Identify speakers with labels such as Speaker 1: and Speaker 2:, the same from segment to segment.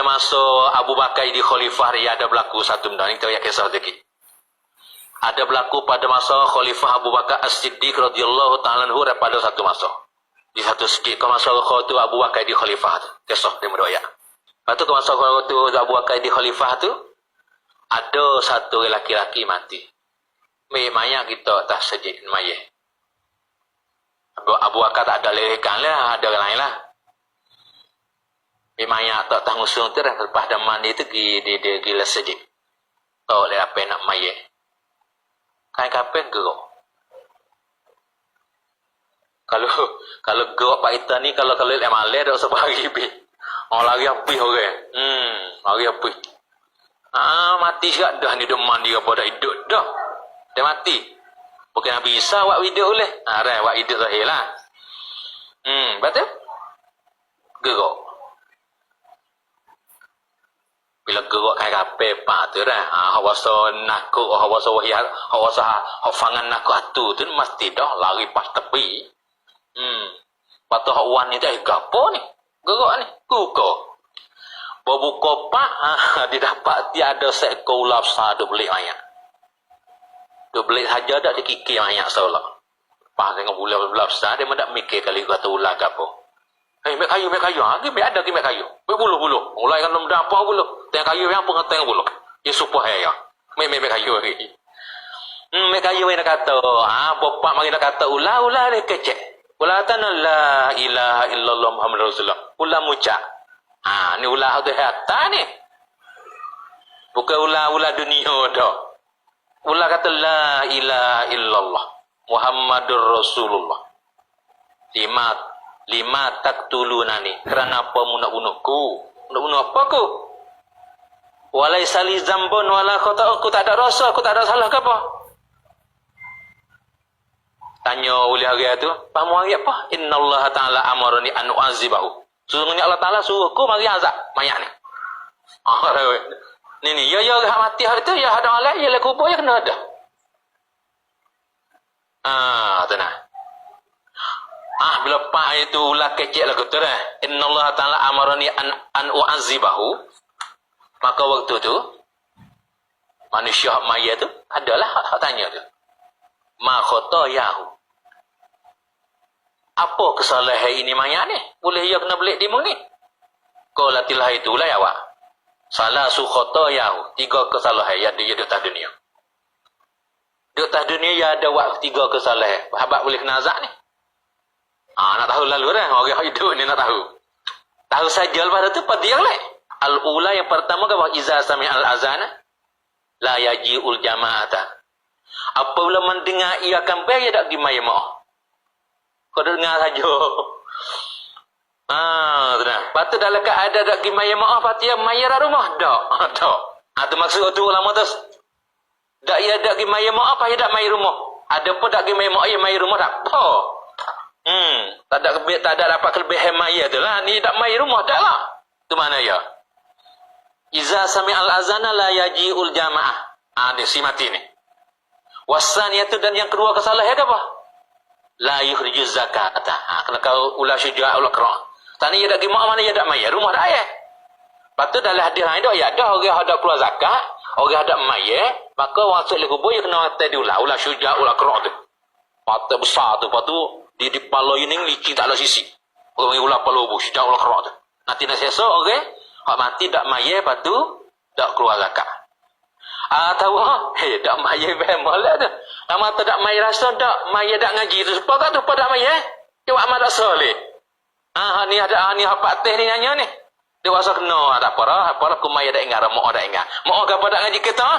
Speaker 1: pada masa Abu Bakar di khalifah dia ada berlaku satu benda ni, kita ayat kisah lagi. Ada berlaku pada masa khalifah Abu Bakar As-Siddiq radhiyallahu ta'ala anhu pada satu masa. Di satu sikit ke masa tu Abu Bakar di khalifah tu. Kisah dia berdoa. Lepas tu ke masa tu Abu Bakar di khalifah tu, ada satu lelaki-lelaki mati. Mayat kita atas sejid mayat. Abu Bakar tak ada lirikan lah, ada orang lain lah. Mayat tak tahu ngusung tu dah, lepas dah mandi tu pergi sejid. Tak boleh apa nak mayat. Kain-kain gerok. Kalau gerok Pak Ita ni, kalau lihat malah dah sebab hari lebih. Orang lari api orang. Lari api. Mati juga dah ni, dia mandi apa dah hidup dah. Dia mati. Bukan Nabi Isa buat hidup boleh. Dah buat hidup zahir lah. Betul? Gerok. Bila gerok kain-kain pak tu dah. Hawasa nakuk, hawasa wahyat, hawasa hafangan nakuk atu tu mesti dah lari pas tepi. Lepas tu wan ni dah gapo ni? Gerok ni. Kuko. Berbuka pak, dia dapat dia ada seekor ular besar duk belik mayat. Duk belik saja dah dikikir mayat seolah. Lepas tengok ular besar, dia mendak mikir kali kata ular gapo. Mek kayu. Mek ada mek kayu. Mek bulu. Ular kan belum apa bulu. Tengok kayu yang apa tengok bulu. Dia supah ya. Mek kayu lagi. Mek kayu ni nak kata, bapak mari nak kata ular ni kecek. Ular tan la ilaha illallah Muhammadur Rasulullah. Ular mucak. Ni ular tu hatta ni. Bukan ular dunia dah. Ular kata la ilaha illallah Muhammadur Rasulullah. Lima taktulunani. Kerana apa mu nak bunuhku? Nak bunuh apa ku? Walaisa li zambun wala khata', aku tak ada rasa, aku tak ada salah ke apa? Tanya oleh hari tu, Pak Muhammad apa? Innallaha ta'ala amarani an u'azibahu. Sesungguhnya Allah Ta'ala suruh aku mari azab mayat ni. Ni, ya hak mati hari tu, ya ada orang lain, ya lah kubur, ya kena ada. Tenang. Bila pak itu ulah kecek lah kata dah. Innallaha ta'ala amarani an u'azibahu. Maka waktu tu, manusia mayat tu, adalah hak tanya tu. Ma khotayahu. Apa kesalahan ini mayat ni? Boleh ia kena belik dimu ni? Qalatillah itulah ya awak. Salah su khotayahu. 3 kesalahan yang dia di atas dunia. Di atas dunia ya ada wak 3 kesalahan. Habak boleh kena azab ni? Nak tahu lalu dah. Orang hidup ni nak tahu. Tahu saja lepas tu pada yang lain. Al-ula yang pertama kata iza sami al-azana la yaji'ul jama'ata. Apabila mendengar ia akan bayar tak gimana maaf. Kau dengar saja. Tenang. Lepas tu dalam keadaan tak gimana maaf, pati yang mayar rumah dak. Tu maksud tu ulama tu. Dak ia dak gimana maaf, payah dak mayar rumah. Ada pun dak gimana maaf, ia mayar rumah tak apa. Tak ada dapat kelebihan mayar tu lah. Ni dak mayar rumah dak lah. Tu mana ya? Iza sami al-azana la yaji'ul jama'ah. Dia si mati ni. Wasaniyatu dan yang kedua kesalahan apa? La yukhrijuz zakata. Kena kau ulah syuja' ulah qira'. Tani ya dak gimak mana ya dak mayar rumah dak ayah. Patut dalam hadis lain dak ya dah orang ada keluar zakat, orang ada mayar, maka masuk le kubur ya kena tadi ulah syuja' ulah qira' tu. Patut besar tu, patut di kepala ini licin tak ada sisi. Orang ulah kepala bu syuja' ulah qira' tu. Nanti nak sesok okey. Hak mati dak mayar lepas tu dak keluar zakat. Tahu dak mayar bemal tu. Nama tak dak mayar rasa dak mayar dak ngaji tu sebab kat tu pada mayar. Dia buat amal dak soleh. Ni ada ni hak teh ni nanya ni. Dia rasa kena tak apa aku mayar dak ingat mak dak ingat. Mak apa dak ngaji kita?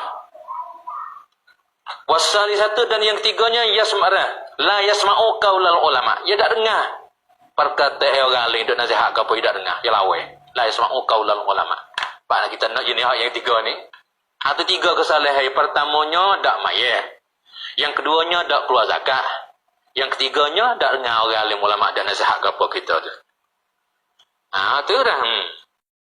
Speaker 1: Wasali satu dan yang ketiganya yasma'ra. La yasma'u qaulal ulama. Ya dak dengar perkataan orang lain duk nasihat ke apa dak dengar. Ya lawe. La yasma'u qaulal ulama. Pak kita nak jenis hak yang tiga ni. Atau 3 kesalahan. Pertamanya dak mayar. Yang keduanya dak keluar zakat. Yang ketiganya dak dengar orang alim ulama dan nasihat ke apa kita tu. Tu dah.